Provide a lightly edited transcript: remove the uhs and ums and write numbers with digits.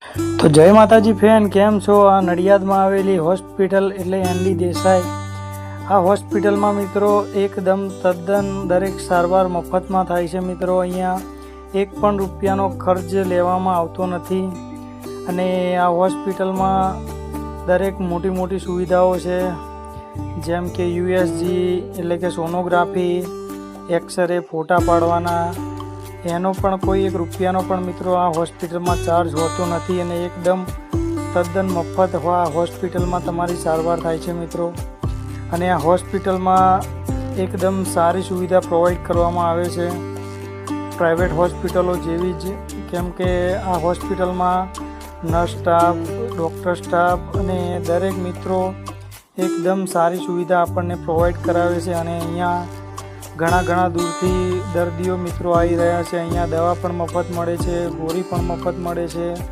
તો જય માતાજી ફ્રેન્ડ, કેમ છો? આ નડિયાદમાં આવેલી હોસ્પિટલ એટલે એનડી દેસાઈ. આ હોસ્પિટલમાં મિત્રો એકદમ તદ્દન દરેક સારવાર મફતમાં થાય છે મિત્રો. અહીંયા એક પણ રૂપિયાનો ખર્ચ લેવામાં આવતો નથી અને આ હોસ્પિટલમાં દરેક મોટી મોટી સુવિધાઓ છે, જેમ કે યુએસજી એટલે કે સોનોગ્રાફી, એક્સરે, ફોટા પાડવાના, એનો પણ કોઈ એક રૂપિયાનો પણ મિત્રો આ હોસ્પિટલમાં ચાર્જ હોતો નથી અને એકદમ તદ્દન મફત આ હોસ્પિટલમાં તમારી સારવાર થાય છે મિત્રો. અને આ હોસ્પિટલમાં એકદમ સારી સુવિધા પ્રોવાઈડ કરવામાં આવે છે પ્રાઇવેટ હોસ્પિટલો જેવી જ, કેમ કે આ હોસ્પિટલમાં નર્સ સ્ટાફ, ડૉક્ટર સ્ટાફ અને દરેક મિત્રો એકદમ સારી સુવિધા આપણને પ્રોવાઈડ કરાવે છે. અને અહીંયા ઘણા દૂરથી દર્દીઓ મિત્રો આવી રહ્યા છે. અહીંયા દવા પણ મફત મળે છે, ગોળી પણ મફત મળે છે.